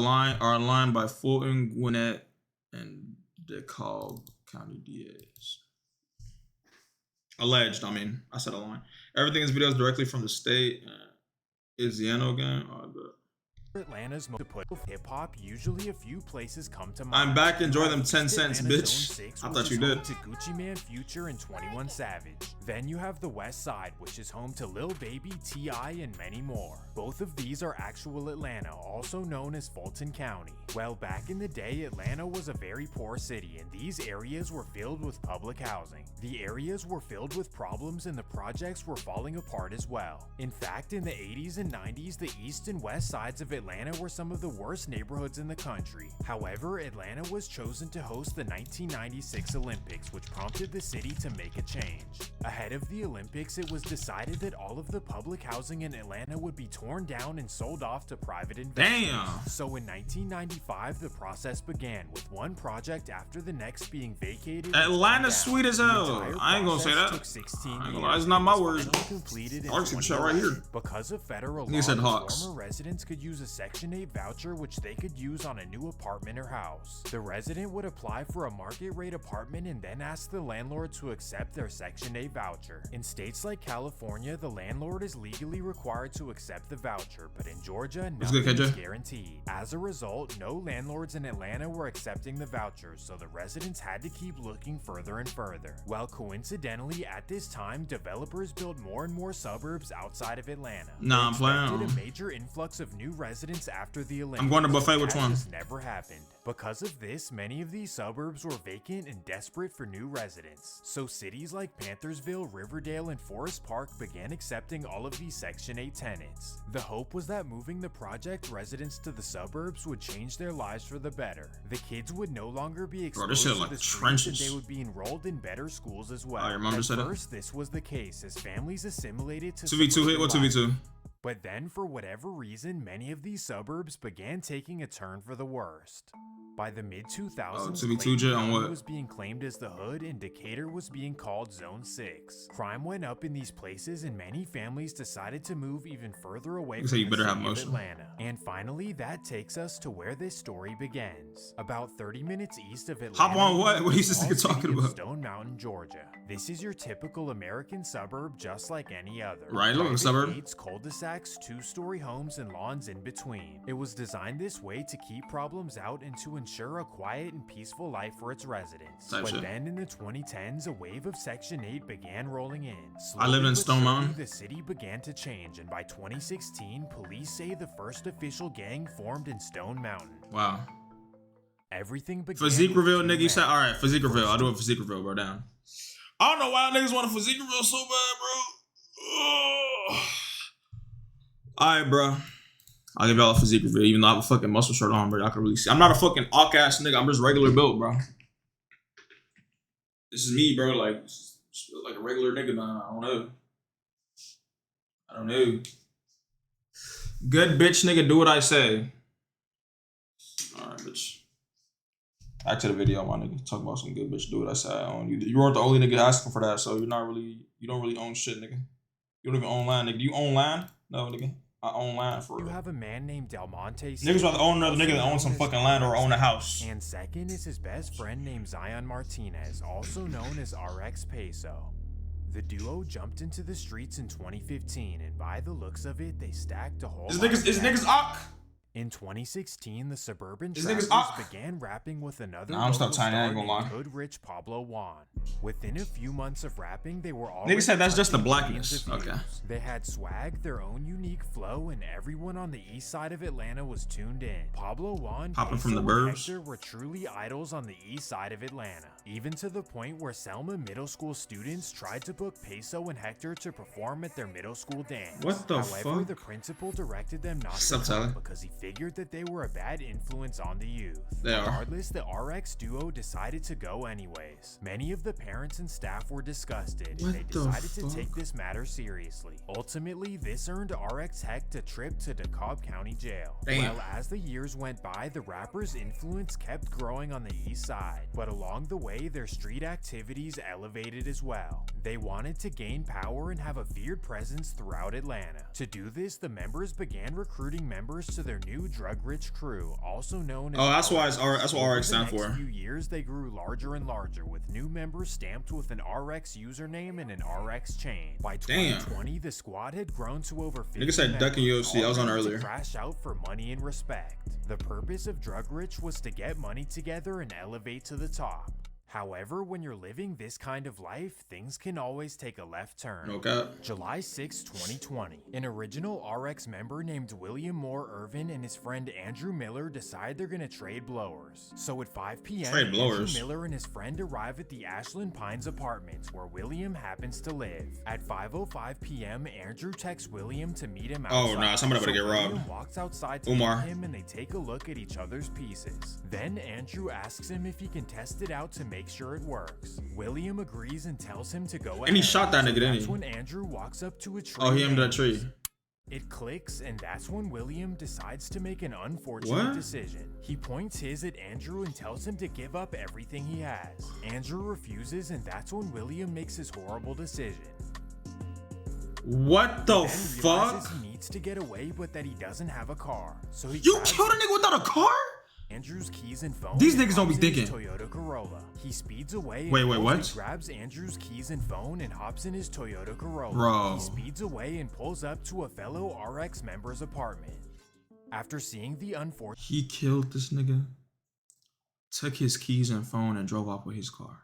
are aligned by Fulton, Gwinnett, and DeKalb County DAs. Alleged, I mean, I said aligned. Everything is videos directly from the state. Is the Ano again? Oh, good. Atlanta's most to put hip-hop, usually a few places come to mind. I'm back. Enjoy them 10 cents, bitch. I thought you did. To Gucci Man, Future, and 21 Savage. Then you have the West Side, which is home to Lil Baby, T.I., and many more. Both of these are actual Atlanta, also known as Fulton County. Well, back in the day, Atlanta was a very poor city, and these areas were filled with public housing. The areas were filled with problems, and the projects were falling apart as well. In fact, in the 80s and 90s, the east and west sides of Atlanta were some of the worst neighborhoods in the country. However, Atlanta was chosen to host the 1996 Olympics, which prompted the city to make a change. Ahead of the Olympics, it was decided that all of the public housing in Atlanta would be torn down and sold off to private investors. Damn. So in 1995, the process began, with one project after the next being vacated. Atlanta's sweet as hell. I ain't gonna say that. Took 16 I ain't years. gonna lie, it's not my words. Completed in Arctic shit right here. Because of federal He law, said Hawks. former residents could use a Section 8 voucher which they could use on a new apartment or house. The resident would apply for a market rate apartment and then ask the landlord to accept their Section 8 voucher. In states like California, the landlord is legally required to accept the voucher, but in Georgia, nothing is guaranteed. As a result, no landlords in Atlanta were accepting the vouchers, so the residents had to keep looking further and further. Well, coincidentally, at this time, developers built more and more suburbs outside of Atlanta. Nah, I'm playing. A major influx of new residents after the Olympics. I'm going to buffet. Which one? Just never happened. Because of this, many of these suburbs were vacant and desperate for new residents. So cities like Panthersville, Riverdale, and Forest Park began accepting all of these Section 8 tenants. The hope was that moving the project residents to the suburbs would change their lives for the better. The kids would no longer be exposed to the streets, and they would be enrolled in better schools as well. At first, this was the case as families assimilated to 2v2 hit. What 2v2? But then, for whatever reason, many of these suburbs began taking a turn for the worst. By the mid-2000s, Clayton was being claimed as the hood and Decatur was being called Zone 6. Crime went up in these places and many families decided to move even further away from the city of Atlanta. And finally, that takes us to where this story begins. About 30 minutes east of Atlanta, hop on what? What is this nigga talking about? Stone Mountain, Georgia. This is your typical American suburb just like any other. Right, look, suburb. Gates, cul-de-sacs, two-story homes, and lawns in between. It was designed this way to keep problems out and to ensure a quiet and peaceful life for its residents. But then in the 2010s, a wave of Section 8 began rolling in. I lived in Stone Mountain. The city began to change, and by 2016, police say the first official gang formed in Stone Mountain. Wow. Everything began. Physique reveal, nigga. You said, all right, physique reveal. I'll do a physique reveal, bro. Down. I don't know why niggas want a physique reveal so bad, bro. All right, bro. I'll give y'all a physique reveal, even though I have a fucking muscle shirt on, bro. Y'all can really see. I'm not a fucking awk ass nigga. I'm just regular built, bro. This is me, bro. Like a regular nigga, man. I don't know. Good bitch, nigga. Do what I say. All right, bitch. Back to the video, my nigga. Talk about some good bitch. Do what I say. I own you. You weren't the only nigga asking for that, so you don't really own shit, nigga. You don't even own land, nigga. Do you own land? No, nigga. I own land for real. You have a man named Del Monte. Niggas rather own another nigga that owns some fucking land or own a house. And second is his best friend named Zion Martinez, also known as RX Peso. The duo jumped into the streets in 2015, and by the looks of it, they stacked a whole. Is niggas Ock? In 2016, the Suburban Trappers began rapping with another local star named Hood Rich Pablo Juan. Within a few months of rapping, they were already. Niggas said that's just the blackness. Okay. They had swag, their own unique flow, and everyone on the east side of Atlanta was tuned in. Pablo Juan, popping from the burbs, Hector were truly idols on the east side of Atlanta, even to the point where Selma middle school students tried to book Peso and Hector to perform at their middle school dance. What the fuck? However, the principal directed them not to come because he figured that they were a bad influence on the youth. Regardless, the RX duo decided to go anyways. Many of the parents and staff were disgusted, and they decided to take this matter seriously. Ultimately, this earned RX Hecht a trip to DeKalb County Jail. Damn. Well, as the years went by, the rappers' influence kept growing on the east side, but along the way, their street activities elevated as well. They wanted to gain power and have a feared presence throughout Atlanta. To do this, the members began recruiting members to their new drug-rich crew, also known as. Oh, that's why it's RX. that's what RX stand Over the for. next few years, they grew larger and larger, with new members stamped with an RX username and an RX chain. By 2020, the squad had grown to over 50 Nigga said ducking members, UFC. I was on all ready to earlier. crash out for money and respect. The purpose of Drug Rich was to get money together and elevate to the top. However, when you're living this kind of life, things can always take a left turn. No cap. July 6, 2020. An original RX member named William Moore Irvin and his friend Andrew Miller decide they're gonna trade blowers. So at 5 p.m., Trade blowers. Andrew Miller and his friend arrive at the Ashland Pines apartments where William happens to live. At 5:05 p.m., Andrew texts William to meet him outside. Oh, nah, somebody about to get robbed. William walks outside to Umar. meet him and they take a look at each other's pieces. Then Andrew asks him if he can test it out to make sure it works. William agrees and tells him to go ahead. And he shot that nigga, didn't That's he? when Andrew walks up to a tree. Oh, he aimed and at a tree. it clicks, and that's when William decides to make an unfortunate What? decision. He points his at Andrew and tells him to give up everything he has. Andrew refuses, and that's when William makes his horrible decision. What the Then fuck? realizes he needs to get away, but that he doesn't have a car. So he You grabs killed a nigga without a car? Andrew's keys and phone. These and niggas don't be hops in his thinking. Toyota Corolla. He speeds away. and Wait, what? He grabs Andrew's keys and phone and hops in his Toyota Corolla. Bro. He speeds away and pulls up to a fellow RX member's apartment. After seeing the unfortunate He killed this nigga, took his keys and phone, and drove off with his car.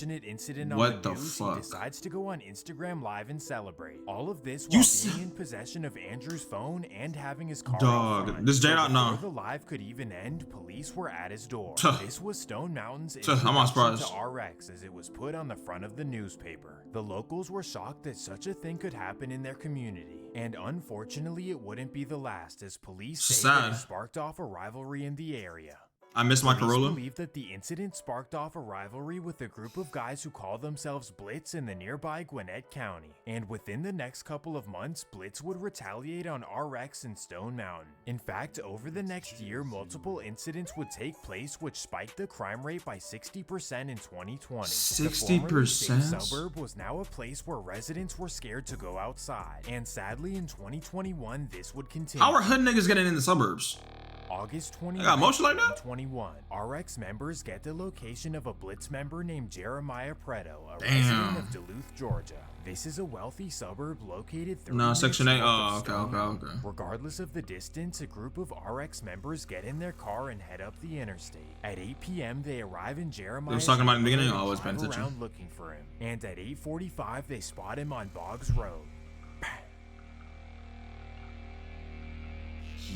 incident on What the the news, fuck? he decides to go on Instagram Live and celebrate. All of this You while s- being in possession of Andrew's phone and having his car Dog, out front. this J Dot, Before no. the live could even end, police were at his door. Tuh. This was Stone Mountain's Tuh, I'm not introduction surprised. to RX as it was put on the front of the newspaper. The locals were shocked that such a thing could happen in their community. And unfortunately, it wouldn't be the last, as police say that it Sad. sparked off a rivalry in the area. I missed my Police Corolla. believe that the incident sparked off a rivalry with a group of guys who call themselves Blitz in the nearby Gwinnett County. And within the next couple of months, Blitz would retaliate on RX in Stone Mountain. In fact, over the next year, multiple incidents would take place which spiked the crime rate by 60% in 2020. The formerly safe 60%? suburb was now a place where residents were scared to go outside. And sadly, in 2021, this would continue. How are hood niggas getting in the suburbs? August 20, I got motion like that? 2021, RX members get the location of a Blitz member named Jeremiah Preto, a Damn. resident of Duluth, Georgia. This is a wealthy suburb located 30 No, minutes Section 8. north of Oh, okay, Stone okay, Mountain. okay. Regardless of the distance, a group of RX members get in their car and head up the interstate. At 8 p.m., they arrive in Jeremiah's talking about in the beginning? neighborhood I was and paying drive attention. around looking for him. And at 8:45, they spot him on Boggs Road.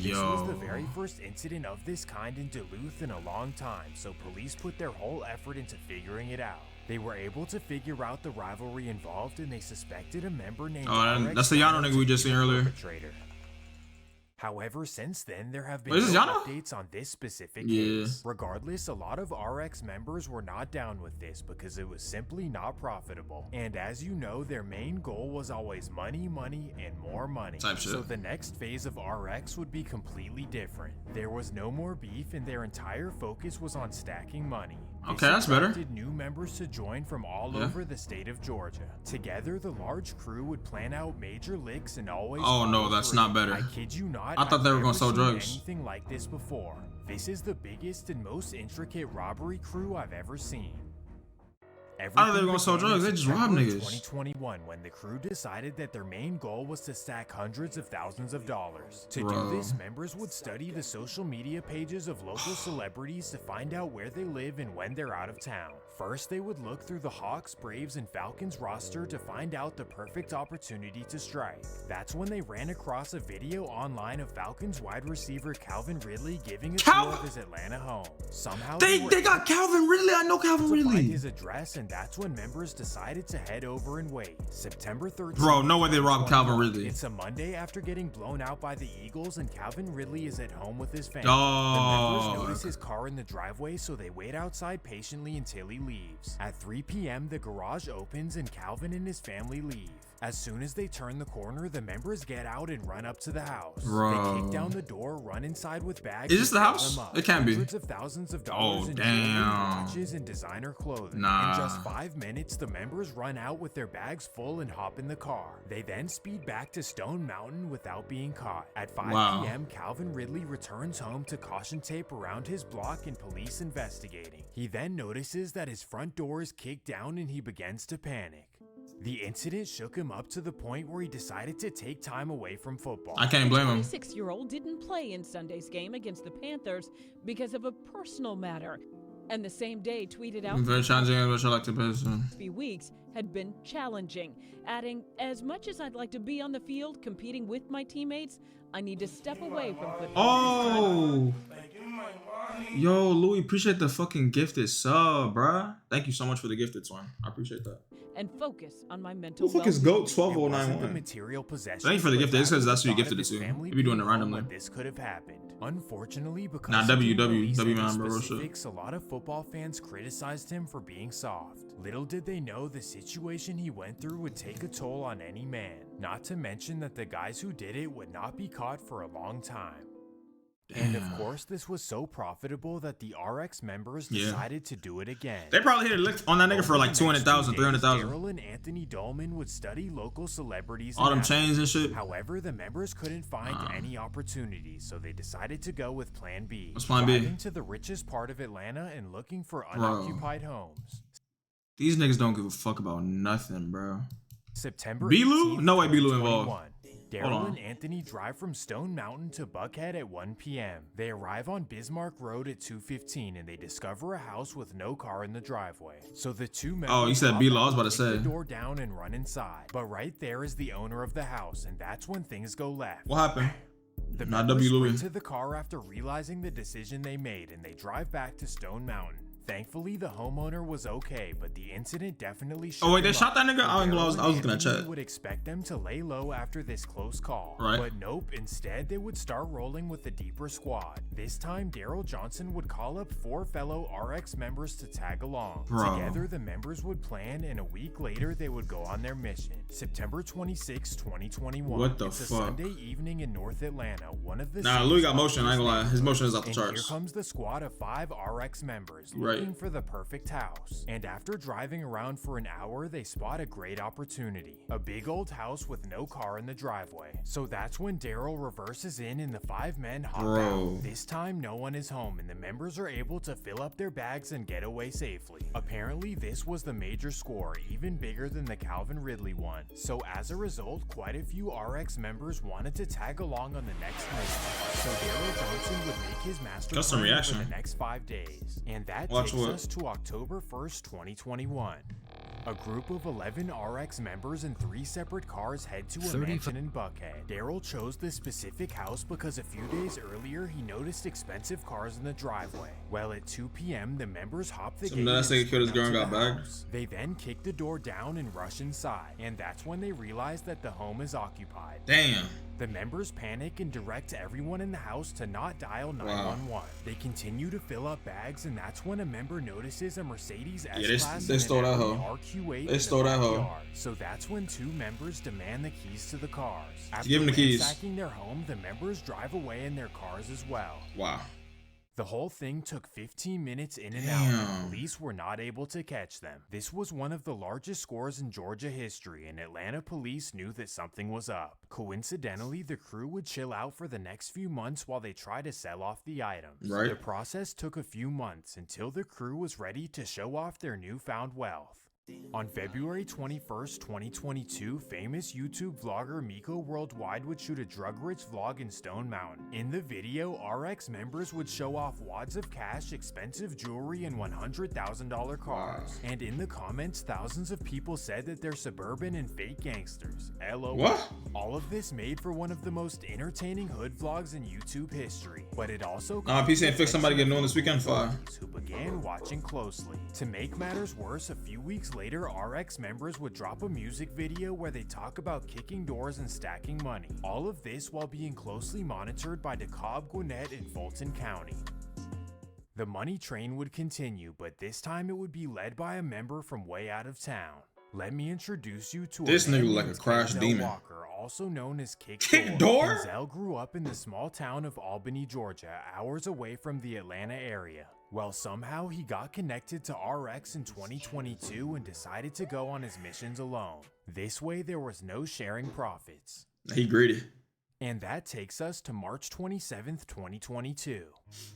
This was the very first incident of this kind in Duluth in a long time, so police put their whole effort into figuring it out. They were able to figure out the rivalry involved, and they suspected a member named Oh, RX that's the Yano Dino nigga to we just be seen the earlier. perpetrator. However, since then, there have been Wait, is this no Yano? updates on this specific Yeah. case. Regardless, a lot of RX members were not down with this because it was simply not profitable. And as you know, their main goal was always money, money, and more money. Type shit. So the next phase of RX would be completely different. There was no more beef, and their entire focus was on stacking money. This Okay, that's better. attracted new members to join from all Yeah. over the state of Georgia. Together, the large crew would plan out major licks and always Oh, no, follow that's through. not better. I kid you not. I thought they were I've gonna never sell seen drugs. Anything like this before. This is the biggest and most intricate robbery crew I've ever seen. I thought they were gonna sell Everything drugs. They began just in robbed September niggas. 2021, when the crew decided that their main goal was to stack hundreds of thousands of dollars. To Bro. do this, members would study the social media pages of local celebrities to find out where they live and when they're out of town. First, they would look through the Hawks, Braves, and Falcons roster to find out the perfect opportunity to strike. That's when they ran across a video online of Falcons wide receiver Calvin Ridley giving a tour of his Atlanta home. Somehow They were got Calvin Ridley. I know Calvin to find Ridley. his address, and that's when members decided to head over and wait. September 13th. Bro, no way they robbed Calvin Ridley. It's a Monday after getting blown out by the Eagles, and Calvin Ridley is at home with his family. Dog. The members notice his car in the driveway, so they wait outside patiently until he leaves. At 3 p.m., the garage opens and Calvin and his family leave. As soon as they turn the corner, the members get out and run up to the house. Bro. They kick down the door, run inside with bags. Is this the and fill house? them up. It can't be. Hundreds of thousands of dollars in damn. jewelry, watches, and designer clothing. Nah. In just 5 minutes, the members run out with their bags full and hop in the car. They then speed back to Stone Mountain without being caught. At 5 p.m., Calvin Ridley returns home to caution tape around his block and police investigating. He then notices that his front door is kicked down and he begins to panic. The incident shook him up to the point where he decided to take time away from football. I can't blame him. The 26-year-old didn't play in Sunday's game against the Panthers because of a personal matter, and the same day tweeted out Very challenging, which I like to pass. 3 weeks had been challenging, adding, "As much as I'd like to be on the field competing with my teammates, I need to step away from football." Oh! Yo, Louis, appreciate the fucking gifted sub, bruh. Thank you so much for the gifted one. I appreciate that. And focus on my mental Who the fuck is well-being. GOAT It wasn't the 12091? material possessions, Thank you for the but gift. It's rather because that's the who you thought gifted of it to. his family You be doing being it randomly. home when this could have happened. Unfortunately, because Nah, he W, didn't W, release W any man, bro, real shit. specifics, a lot of football fans criticized him for being soft. Little did they know the situation he went through would take a toll on any man. Not to mention that the guys who did it would not be caught for a long time. And of course, this was so profitable that the RX members decided to do it again. They probably hit a lick on that nigga for like 200,000, 300,000. Daryl and Anthony Dolman would study local celebrities. All them and chains and shit. However, the members couldn't find any opportunities, so they decided to go with Plan B. What's Plan B? Driving to the richest part of Atlanta and looking for unoccupied homes. These niggas don't give a fuck about nothing, bro. September B-Lou? 18th, No way B-Lou 2021. involved. Hold Daryl on. and Anthony drive from Stone Mountain to Buckhead at 1 p.m. They arrive on Bismarck Road at 2:15 and they discover a house with no car in the driveway. So the two members Oh, you said hop B-Law, I out, was about to kick say. the door down and run inside. But right there is the owner of the house, and that's when things go left. What happened? The Not members W. Louis. sprint to the car after realizing the decision they made, and they drive back to Stone Mountain. Thankfully, the homeowner was okay, but the incident definitely shook Oh, wait, they him shot up. that nigga? I ain't gonna lie, I was Daryl and looking at Anthony chat. would expect them to lay low after this close call. Right. But nope, instead they would start rolling with the deeper squad. This time, Daryl Johnson would call up 4 fellow RX members to tag along. Bro. Together, the members would plan, and a week later, they would go on their mission. September 26, 2021. What the it's fuck? a Sunday evening in North Atlanta. One of the Nah, city's Louis got motion, I ain't wealthiest gonna lie. His motion is off the and charts. Here comes the squad of 5 RX members Right. looking for the perfect house. And after driving around for an hour, they spot a great opportunity. A big old house with no car in the driveway. So that's when Daryl reverses in and the 5 men hop Bro. out. This time no one is home and the members are able to fill up their bags and get away safely. Apparently this was the major score, even bigger than the Calvin Ridley one. So as a result, quite a few RX members wanted to tag along on the next mission. So Daryl Johnson would make his master Custom plan reaction. for the next 5 days. And that Watch takes what? us to October 1st, 2021. A group of 11 RX members in 3 separate cars head to a mansion in Buckhead. Daryl chose this specific house because a few days earlier he noticed expensive cars in the driveway. Well, at 2 p.m. the members hop the So gate that and nigga killed his sprint girl out and to got the bagged? house. They then kick the door down and rush inside, and that's when they realize that the home is occupied. Damn. The members panic and direct everyone in the house to not dial 911. They continue to fill up bags, and that's when a member notices a Mercedes S-Class they and stole an that Audi hoe. RQ8 They in stole the that hoe. backyard. So that's when 2 members demand the keys to the cars. After Give 'em the keys. ransacking their home, the members drive away in their cars as well. Wow. The whole thing took 15 minutes in and out, Damn. and police were not able to catch them. This was one of the largest scores in Georgia history, and Atlanta police knew that something was up. Coincidentally, the crew would chill out for the next few months while they tried to sell off the items. Right. The process took a few months until the crew was ready to show off their newfound wealth. On February 21st, 2022, famous YouTube vlogger Miko Worldwide would shoot a drug-rich vlog in Stone Mountain. In the video, RX members would show off wads of cash, expensive jewelry, and $100,000 cars. And in the comments, thousands of people said that they're suburban and fake gangsters. LOL. What? All of this made for one of the most entertaining hood vlogs in YouTube history. But it also PC ain't fix somebody getting on this weekend fire. who began watching closely. To make matters worse, a few weeks later, RX members would drop a music video where they talk about kicking doors and stacking money. All of this while being closely monitored by DeKalb, Gwinnett, and Fulton County. The money train would continue, but this time it would be led by a member from way out of town. Let me introduce you to This a man nigga like a named crash Kenzel demon. Walker, also known as Kick Kick Door. Door? Kenzel grew up in the small town of Albany, Georgia, hours away from the Atlanta area. Well, somehow he got connected to RX in 2022 and decided to go on his missions alone. This way there was no sharing profits. He greedy. And that takes us to March 27th, 2022.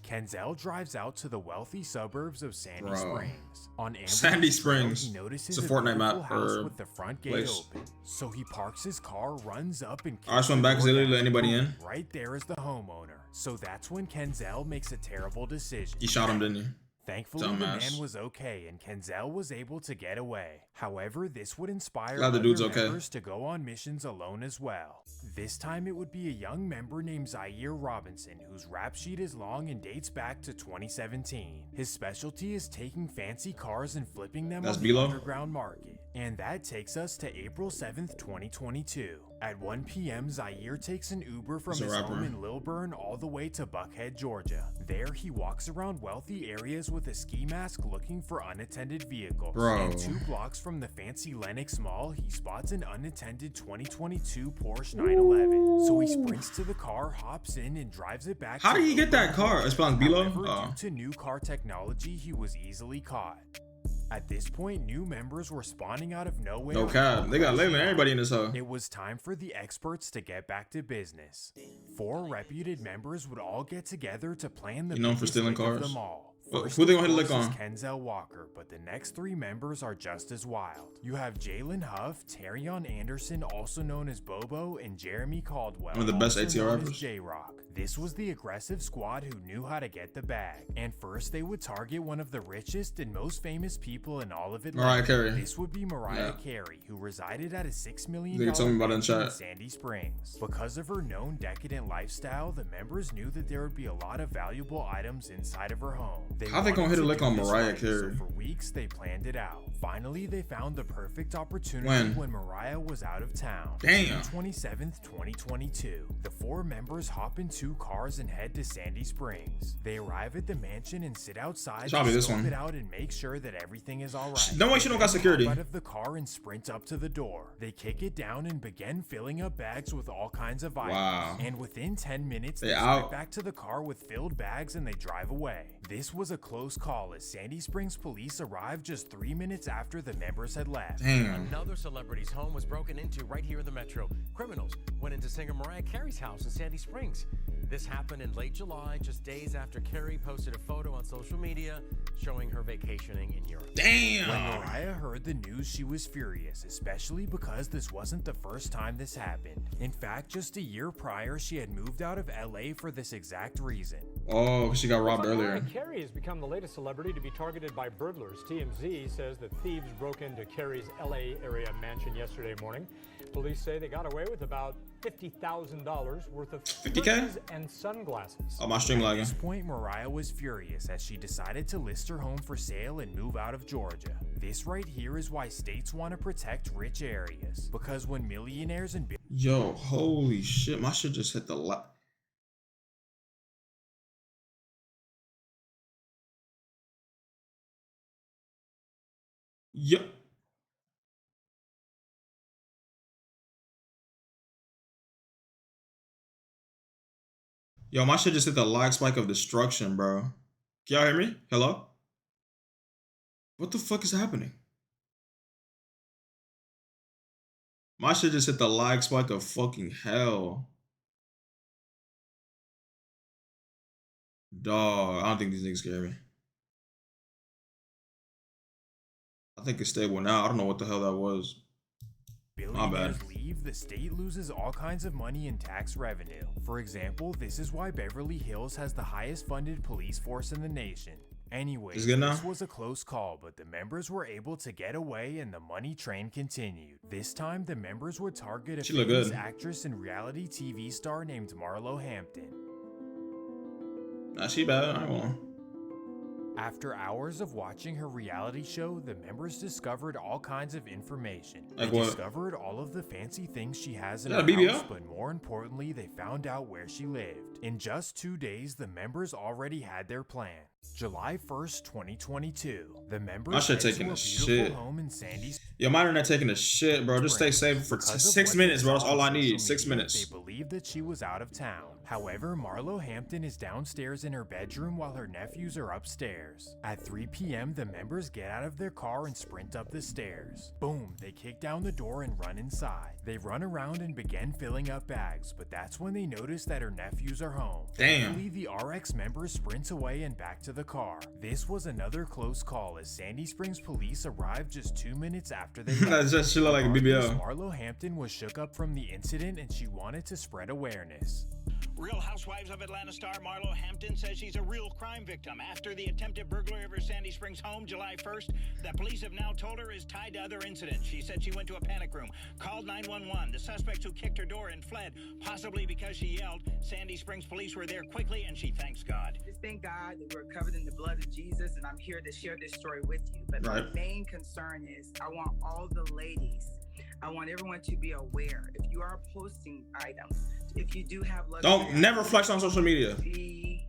Kenzel drives out to the wealthy suburbs of Sandy Springs. On Amber's Sandy Trail, Springs. he notices It's a a Fortnite beautiful map house or with the front gate place. open. So he parks his car, runs up, and I just went back. Is it let anybody in? Right there is the homeowner. So that's when Kenzel makes a terrible decision. He shot him, didn't he? Thankfully, the Dumbass. man was okay, and Kenzel was able to get away. However, this would inspire Glad the other dude's okay. members to go on missions alone as well. This time, it would be a young member named Zaire Robinson, whose rap sheet is long and dates back to 2017. His specialty is taking fancy cars and flipping them That's on the Bilo? underground market. And that takes us to April 7th, 2022. At 1 p.m., Zaire takes an Uber from He's a his rapper. home in Lilburn all the way to Buckhead, Georgia. There, he walks around wealthy areas with a ski mask looking for unattended vehicles. Bro. And 2 blocks from the fancy Lenox Mall, he spots an unattended 2022 Porsche 911. So he sprints to the car, hops in, and drives it back. How to did he get that Lilburn. car? It spells Bilo? However, Oh. due to new car technology, he was easily caught. At this point, new members were spawning out of nowhere. No cap. They got Layla and everybody in this hoe. It was time for the experts to get back to business. 4 reputed members would all get together to plan the You known for biggest stealing lick of cars? them all. Well, First, who they of gonna hit a lick course, on? is Kenzel Walker, but the next 3 members are just as wild. You have Jalen Huff, Terrion Anderson, also known as Bobo, and Jeremy Caldwell, One of the best also ATL known as rappers. J-Rock. This was the aggressive squad who knew how to get the bag. And first, they would target one of the richest and most famous people in all of Atlanta. Mariah Carey. This would be Mariah Yeah. Carey, who resided at a $6 million They told me about it in mansion chat. Sandy Springs. Because of her known decadent lifestyle, the members knew that there would be a lot of valuable items inside of her home. How they gonna wanted hit a to lick do on this Mariah right, Carey? So for weeks, they planned it out. Finally, they found the perfect opportunity when Mariah was out of town. Damn. June 27th, 2022. The 4 members hop in 2 cars and head to Sandy Springs. They arrive at the mansion and sit outside Probably to this scope one. it out and make sure that everything is alright. Don't worry, she don't got security. Out of the car and sprint up to the door. They kick it down and begin filling up bags with all kinds of items. Wow. And within 10 minutes, They they out. sprint back to the car with filled bags and they drive away. This was a close call as Sandy Springs police arrived just 3 minutes after the members had left. Damn. Another celebrity's home was broken into right here in the metro. Criminals went into singer Mariah Carey's house in Sandy Springs. This happened in late July, just days after Carey posted a photo on social media showing her vacationing in Europe. When Damn. Mariah heard the news, she was furious, especially because this wasn't the first time this happened. In fact, just a year prior, she had moved out of LA for this exact reason. Oh, she got robbed Mariah earlier. Carey has become the latest celebrity to be targeted by burglars. TMZ says that thieves broke into Carey's LA area mansion yesterday morning. Police say they got away with about $50,000 worth of 50K? purses and sunglasses. Oh, my stream At lagging. this point, Mariah was furious as she decided to list her home for sale and move out of Georgia. This right here is why states want to protect rich areas. Because when millionaires and Yo, holy shit. My shit just hit the Yo. Yo, my shit just hit the lag spike of destruction, bro. Can y'all hear me? Hello? What the fuck is happening? My shit just hit the lag spike of fucking hell. Dog, I don't think these niggas can hear me. I think it's stable now. I don't know what the hell that was. My bad. billionaires leave, the state loses all kinds of money in tax revenue. For example, this is why Beverly Hills has the highest funded police force in the nation. Anyway, Is it good now? this was a close call, but the members were able to get away and the money train continued. This time, the members would target a She look famous good. actress and reality TV star named Marlo Hampton. Nah, she bad. I ain't gonna. After hours of watching her reality show, the members discovered all kinds of information. They Like what? discovered all of the fancy things she has in Yeah, her BBL? house, but more importantly, they found out where she lived. In just 2 days, the members already had their plan. July 1st, 2022. The members My shit head to taking a a beautiful shit. home in Sandy Yo, my internet taking a shit, bro. Just stay safe for Because of 6 what minutes, they bro. That's saw all I on need. social 6 media, minutes. They believed that she was out of town. However, Marlo Hampton is downstairs in her bedroom while her nephews are upstairs. At 3 p.m., the members get out of their car and sprint up the stairs. Boom, they kick down the door and run inside. They run around and begin filling up bags, but that's when they notice that her nephews are home. Damn. Thankfully, the RX members sprint away and back to the car. This was another close call as Sandy Springs police arrived just 2 minutes after they left. That's just she look like a Regardless, BBL. Marlo Hampton was shook up from the incident and she wanted to spread awareness. Real Housewives of Atlanta star Marlo Hampton says she's a real crime victim after the attempted burglary of her Sandy Springs home July 1st that police have now told her is tied to other incidents. She said she went to a panic room, called 911. The suspects who kicked her door and fled, possibly because she yelled. Sandy Springs police were there quickly and she thanks God. Just thank God that we're covered in the blood of Jesus, and I'm here to share this story with you. But Right. my main concern is I want all the ladies, I want everyone to be aware. If you are posting items, if you do have luxury Don't never items, flex on social media. be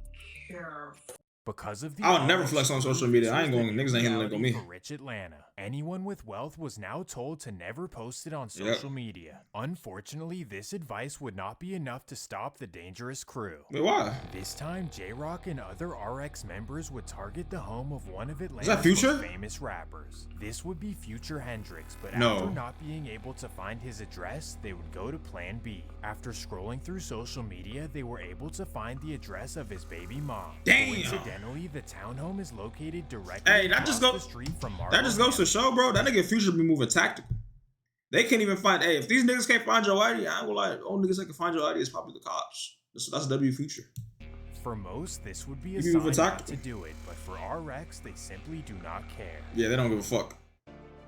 careful. Because of the I'll never RX flex on social group, media. this I ain't was going- the niggas ain't hitting like reality on me. for rich Atlanta. Anyone with wealth was now told to never post it on social media. Unfortunately, this advice would not be enough to stop the dangerous crew. Wait, why? This time, J-Rock and other RX members would target the home of one of Atlanta's that Future? most famous rappers. This would be Future Hendrix, but No. after not being able to find his address, they would go to Plan B. After scrolling through social media, they were able to find the address of his baby mom. Damn. Coincidentally, the townhome is located directly Hey, that across just go- the street from Marlo That just goes to Hampton. show, bro. That nigga Future be moving tactical. They can't even find. Hey, if these niggas can't find your ID, I ain't gonna lie. Only niggas that can find your ID is probably the cops. That's W Future. For most, this would be a You sign move not tactical. to do it, but for RX, they simply do not care. Yeah, they don't give a fuck.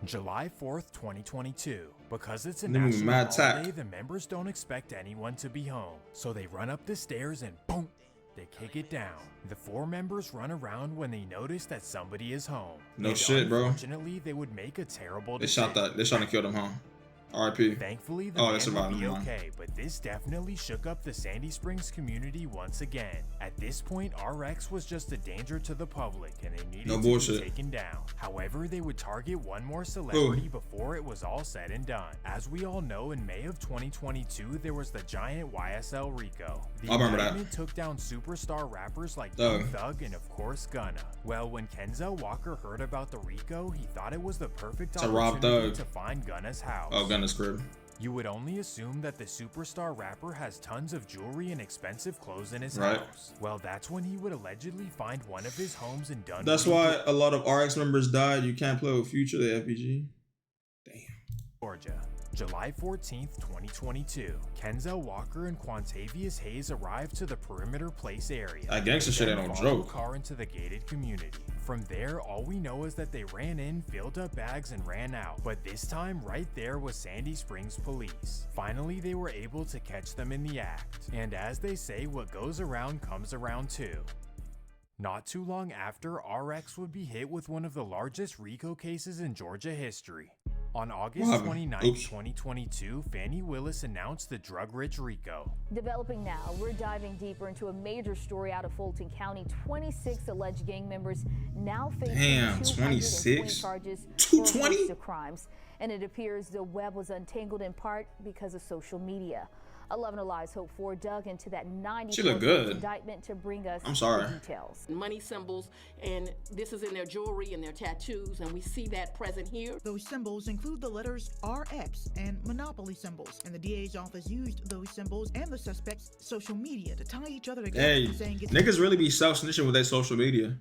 July 4th, 2022. Because it's a They moving national mad tack. holiday, the members don't expect anyone to be home. So they run up the stairs and boom, they kick it down. The 4 members run around when they notice that somebody is home. No And shit, bro. Unfortunately, they would make a terrible They decision. shot that. They trying to kill them, huh? R.I.P. Thankfully, the Oh, they man survived, will be never mind. okay, but this definitely shook up the Sandy Springs community once again. At this point, RX was just a danger to the public, and they needed No to bullshit. be taken down. However, they would target one more celebrity before it was all said and done. As we all know, in May of 2022, there was the giant YSL Rico. The I remember that. indictment took down superstar rappers like Thug. Young Thug and of course Gunna. Well, when Kenzel Walker heard about the Rico, he thought it was the perfect To rob opportunity Thug. to find Gunna's house. Oh, Gunna's crib. You would only assume that the superstar rapper has tons of jewelry and expensive clothes in his Right. house. Well, that's when he would allegedly find one of his homes in Dunwoody, That's why a lot of RX members died. You can't play with Future, the FPG. Damn. Georgia. July 14th, 2022. Kenzel Walker and Quantavious Hayes arrived to the Perimeter Place area. That gangsta shit ain't Then no followed joke. the car into the gated community. From there, all we know is that they ran in, filled up bags, and ran out. But this time, right there was Sandy Springs police. Finally, they were able to catch them in the act. And as they say, what goes around comes around too. Not too long after, RX would be hit with one of the largest RICO cases in Georgia history. On August What happened? 29, Oops. 2022, Fannie Willis announced the drug-rich RICO. Developing now, we're diving deeper into a major story out of Fulton County. 26 alleged gang members now facing Damn, 220 26? charges for a 220? host of crimes. And it appears the web was untangled in part because of social media. 11 Alive's Hope Ford dug into that 94 She look good. indictment to bring us I'm sorry. the details. Money symbols, and this is in their jewelry and their tattoos, and we see that present here. Those symbols include the letters RX and Monopoly symbols, and the DA's office used those symbols and the suspect's social media to tie each other together, Hey, saying it's niggas really be self-snitching with their social media.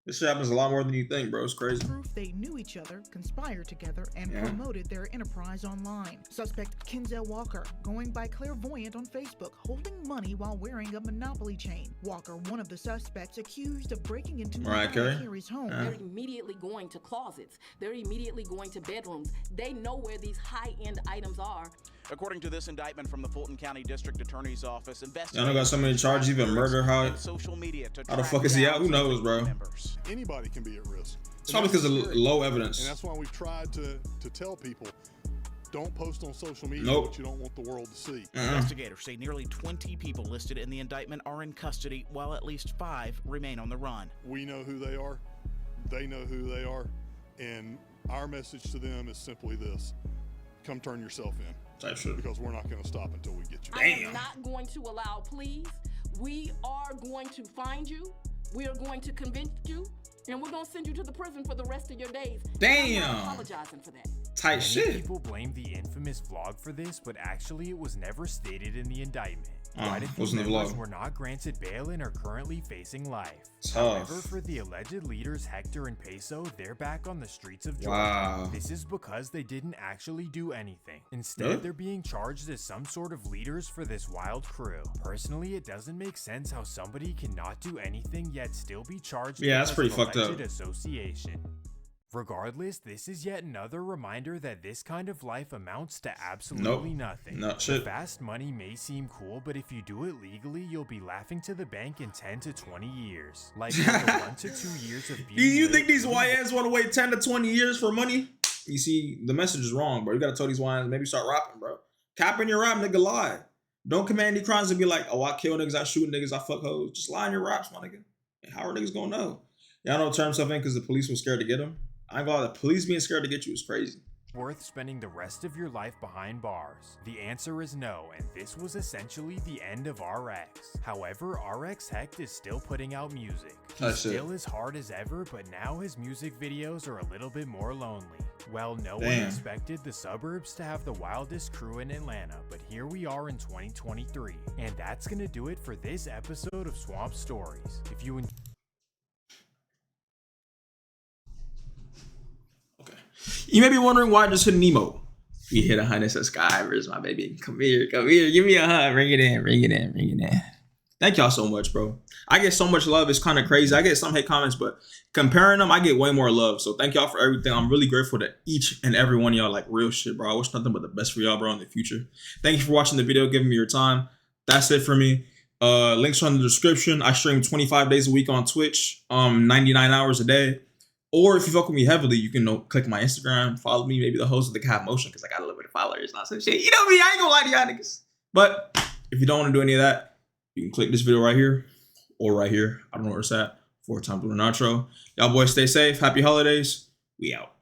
This shit happens a lot more than you think, bro. It's crazy. proof they knew each other, conspired together, and Yeah. promoted their enterprise online. Suspect Kenzel Walker, going by Clairvoyant on Facebook, holding money while wearing a Monopoly chain. Walker, one of the suspects accused of breaking into Mariah Mariah Carey? Carey's home. Yeah. They're immediately going to closets. They're immediately going to bedrooms. They know where these high-end items are. According to this indictment from the Fulton County District Attorney's Office, y'all know got so many charges, even murder. How the fuck is he out? Who knows, bro? Anybody can be at risk. It's probably because of low evidence. And that's why we've tried to tell people, don't post on social media what you don't want the world to see. Investigators say nearly 20 people listed in the indictment are in custody, while at least 5 remain on the run. We know who they are. They know who they are. And our message to them is simply this: come turn yourself in. Because we're not going to stop until we get you. I am not going to allow pleas. We are going to find you. We are going to convince you. And we're going to send you to the prison for the rest of your days. Damn. I'm not apologizing for that. Tight Many shit. People blame the infamous vlog for this, but actually it was never stated in the indictment. Quite a few wasn't the members vlog. were not granted bail and are currently facing life. Tough. However, for the alleged leaders Hector and Peso, they're back on the streets of Georgia. Wow. This is because they didn't actually do anything. Instead, Really? they're being charged as some sort of leaders for this wild crew. Personally, it doesn't make sense how somebody cannot do anything yet still be charged. Yeah, that's because pretty of fucked up. alleged association. Regardless, this is yet another reminder that this kind of life amounts to absolutely nothing. No The shit. fast money may seem cool, but if you do it legally, you'll be laughing to the bank in 10 to 20 years. Like the 1 to 2 years of being Do you lit think these really YNs want to wait 10 to 20 years for money? You see, the message is wrong, bro. You gotta tell these YNs, maybe start rapping, bro. Cap in your rap, nigga, lie. Don't command any crimes and be like, oh, I kill niggas, I shoot niggas, I fuck hoes. Just lie in your raps, my nigga. And how are niggas gonna know? Y'all don't turn stuff in because the police was scared to get them. I ain't gonna lie, the police being scared to get you is crazy. worth spending the rest of your life behind bars? The answer is no, and this was essentially the end of RX. However, RX Hecht is still putting out music. He's still as hard as ever, but now his music videos are a little bit more lonely. Well, no one expected the suburbs to have the wildest crew in Atlanta, but here we are in 2023. And that's gonna do it for this episode of Swamp Stories. If you You may be wondering why I just hit an emo. We hit 100 subscribers, my baby. Come here, give me a hug. Bring it in. Thank y'all so much, bro. I get so much love. It's kind of crazy. I get some hate comments, but comparing them, I get way more love. So thank y'all for everything. I'm really grateful to each and every one of y'all. Like, real shit, bro. I wish nothing but the best for y'all, bro, in the future. Thank you for watching the video, giving me your time. That's it for me. Links are in the description. I stream 25 days a week on Twitch, 99 hours a day. Or if you fuck with me heavily, you can click my Instagram, follow me, maybe the host of the Cap Motion, because I got a little bit of followers and all some shit. You know me, I ain't gonna lie to y'all niggas. But if you don't want to do any of that, you can click this video right here or right here. I don't know where it's at. 4 times with an outro. Y'all boys stay safe. Happy holidays. We out.